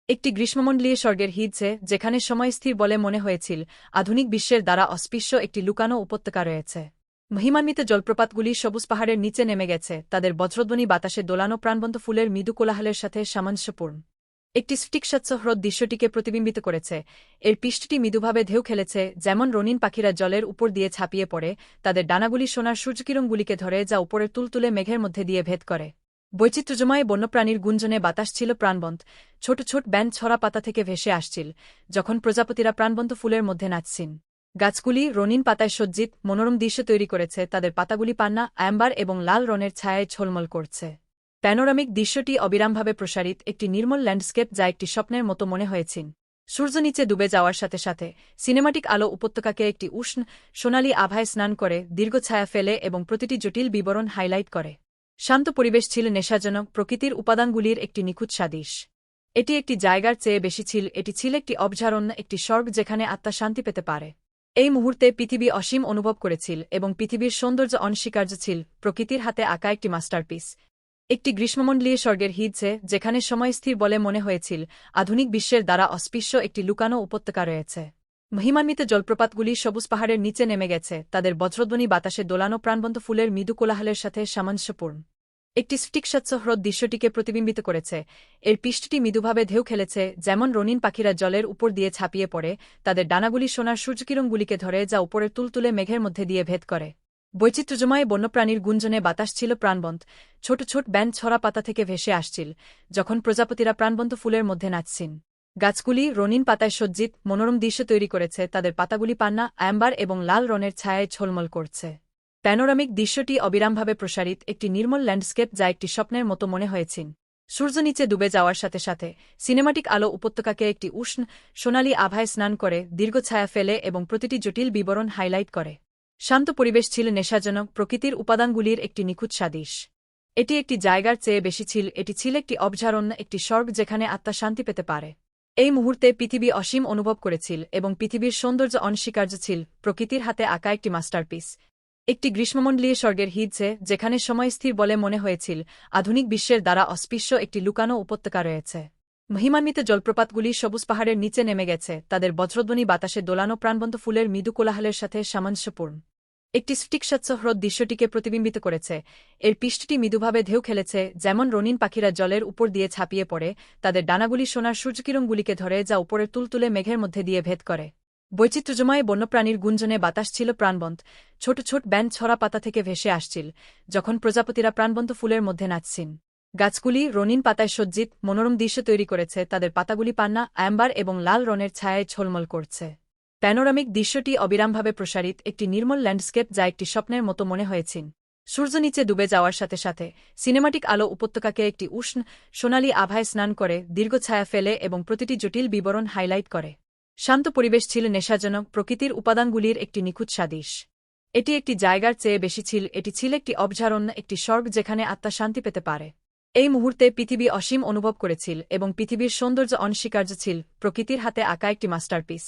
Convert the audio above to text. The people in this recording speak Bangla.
একটি গ্রীষ্মমণ্ডলীয় স্বর্গের হিজে যেখানে সময় স্থির বলে মনে হয়েছিল, আধুনিক বিশ্বের দ্বারা অস্পৃশ্য একটি লুকানো উপত্যকা রয়েছে। মহিমান্বিত জলপ্রপাতগুলি সবুজ পাহাড়ের নিচে নেমে গেছে, তাদের বজ্রধ্বনি বাতাসে দোলানো প্রাণবন্ত ফুলের মৃদু কোলাহলের সাথে সামঞ্জস্যপূর্ণ। একটি স্ফটিকস্বচ্ছ হ্রদ দৃশ্যটিকে প্রতিবিম্বিত করেছে। এর পৃষ্ঠটি মৃদুভাবে ঢেউ খেলেছে, যেমন রঙিন পাখিরা জলের উপর দিয়ে ছাপিয়ে পড়ে, তাদের ডানাগুলি সোনার সূর্যকিরণগুলিকে ধরে যা উপরের তুলতুলে মেঘের মধ্যে দিয়ে ভেদ করে। বৈচিত্র্যময় বন্যপ্রাণীর গুঞ্জনে বাতাস ছিল প্রাণবন্ত, ছোট ছোট ব্যান্ড ছড়া পাতা থেকে ভেসে আসছিল, যখন প্রজাপতিরা প্রাণবন্ত ফুলের মধ্যে নাচছেন। গাছগুলি রঙিন পাতায় সজ্জিত মনোরম দৃশ্য তৈরি করেছে, তাদের পাতাগুলি পান্না, অ্যাম্বার এবং লাল রঙের ছায়ায় ঝলমল করছে। প্যানোরামিক দৃশ্যটি অবিরামভাবে প্রসারিত, একটি নির্মল ল্যান্ডস্কেপ যা একটি স্বপ্নের মতো মনে হয়েছিল। সূর্য নিচে ডুবে যাওয়ার সাথে সাথে সিনেমাটিক আলো উপত্যকাকে একটি উষ্ণ সোনালি আভায় স্নান করে, দীর্ঘ ছায়া ফেলে এবং প্রতিটি জটিল বিবরণ হাইলাইট করে। শান্ত পরিবেশ ছিল নেশাজনক, প্রকৃতির উপাদানগুলির একটি নিখুঁত সাদৃশ। এটি একটি জায়গার চেয়ে বেশি ছিল, এটি ছিল একটি অভয়ারণ্য, একটি স্বর্গ যেখানে আত্মা শান্তি পেতে পারে। এই মুহূর্তে পৃথিবী অসীম অনুভব করেছিল এবং পৃথিবীর সৌন্দর্য অনস্বীকার্য ছিল, প্রকৃতির হাতে আঁকা একটি মাস্টারপিস। একটি গ্রীষ্মমণ্ডলীয় স্বর্গের হিজে যেখানে সময় স্থির বলে মনে হয়েছিল, আধুনিক বিশ্বের দ্বারা অস্পৃশ্য একটি লুকানো উপত্যকা রয়েছে। মহিমান্বিত জলপ্রপাতগুলি সবুজ পাহাড়ের নিচে নেমে গেছে, তাদের বজ্রধ্বনি বাতাসে দোলানো প্রাণবন্ত ফুলের মৃদু কোলাহলের সাথে সামঞ্জস্যপূর্ণ। একটি স্ফটিকস্বচ্ছ হ্রদ দৃশ্যটিকে প্রতিবিম্বিত করেছে। এর পৃষ্ঠটি মৃদুভাবে ঢেউ খেলেছে, যেমন রঙিন পাখিরা জলের উপর দিয়ে ছাপিয়ে পড়ে, তাদের ডানাগুলি সোনার সূর্যকিরণগুলিকে ধরে যা উপরের তুলতুলে মেঘের মধ্যে দিয়ে ভেদ করে। বৈচিত্র্যময় বন্যপ্রাণীর গুঞ্জনে বাতাস ছিল প্রাণবন্ত, ছোট ছোট ব্যান্ড ছড়া পাতা থেকে ভেসে আসছিল, যখন প্রজাপতিরা প্রাণবন্ত ফুলের মধ্যে নাচছেন। গাছগুলি রঙিন পাতায় সজ্জিত মনোরম দৃশ্য তৈরি করেছে, তাদের পাতাগুলি পান্না, অ্যাম্বার এবং লাল রঙের ছায়ায় ঝলমল করছে। প্যানোরামিক দৃশ্যটি অবিরামভাবে প্রসারিত, একটি নির্মল ল্যান্ডস্কেপ যা একটি স্বপ্নের মতো মনে হয়েছিল। সূর্য নিচে ডুবে যাওয়ার সাথে সাথে সিনেমাটিক আলো উপত্যকাকে একটি উষ্ণ সোনালি আভায় স্নান করে, দীর্ঘ ছায়া ফেলে এবং প্রতিটি জটিল বিবরণ হাইলাইট করে। শান্ত পরিবেশ ছিল নেশাজনক, প্রকৃতির উপাদানগুলির একটি নিখুঁত সাদৃশ। এটি একটি জায়গার চেয়ে বেশি ছিল, এটি ছিল একটি অভয়ারণ্য, একটি স্বর্গ যেখানে আত্মা শান্তি পেতে পারে। এই মুহূর্তে পৃথিবী অসীম অনুভব করেছিল এবং পৃথিবীর সৌন্দর্য অনস্বীকার্য ছিল, প্রকৃতির হাতে আঁকা একটি মাস্টারপিস। একটি গ্রীষ্মমণ্ডলীয় স্বর্গের হিজে যেখানে সময় স্থির বলে মনে হয়েছিল, আধুনিক বিশ্বের দ্বারা অস্পৃশ্য একটি লুকানো উপত্যকা রয়েছে। মহিমান্বিত জলপ্রপাতগুলি সবুজ পাহাড়ের নিচে নেমে গেছে, তাদের বজ্রধ্বনি বাতাসে দোলানো প্রাণবন্ত ফুলের মৃদু কোলাহলের সাথে সামঞ্জস্যপূর্ণ। একটি স্ফটিকস্বচ্ছ হ্রদ দৃশ্যটিকে প্রতিবিম্বিত করেছে। এর পৃষ্ঠটি মৃদুভাবে ঢেউ খেলেছে, যেমন রঙিন পাখিরা জলের উপর দিয়ে ছাপিয়ে পড়ে, তাদের ডানাগুলি সোনার সূর্যকিরণগুলিকে ধরে যা উপরের তুলতুলে মেঘের মধ্যে দিয়ে ভেদ করে। বৈচিত্র্যময় বন্যপ্রাণীর গুঞ্জনে বাতাস ছিল প্রাণবন্ত, ছোট ছোট ব্যান্ড ছড়া পাতা থেকে ভেসে আসছিল, যখন প্রজাপতিরা প্রাণবন্ত ফুলের মধ্যে নাচছেন। গাছগুলি রঙিন পাতায় সজ্জিত মনোরম দৃশ্য তৈরি করেছে, তাদের পাতাগুলি পান্না, অ্যাম্বার এবং লাল রঙের ছায়ায় ঝলমল করছে। প্যানোরামিক দৃশ্যটি অবিরামভাবে প্রসারিত, একটি নির্মল ল্যান্ডস্কেপ যা একটি স্বপ্নের মতো মনে হয়েছিল। সূর্য নিচে ডুবে যাওয়ার সাথে সাথে সিনেমাটিক আলো উপত্যকাকে একটি উষ্ণ সোনালি আভায় স্নান করে, দীর্ঘ ছায়া ফেলে এবং প্রতিটি জটিল বিবরণ হাইলাইট করে। শান্ত পরিবেশ ছিল নেশাজনক, প্রকৃতির উপাদানগুলির একটি নিখুঁত সাদৃশ। এটি একটি জায়গার চেয়ে বেশি ছিল, এটি ছিল একটি অভয়ারণ্য, একটি স্বর্গ যেখানে আত্মা শান্তি পেতে পারে। এই মুহূর্তে পৃথিবী অসীম অনুভব করেছিল এবং পৃথিবীর সৌন্দর্য অনস্বীকার্য ছিল, প্রকৃতির হাতে আঁকা একটি মাস্টারপিস।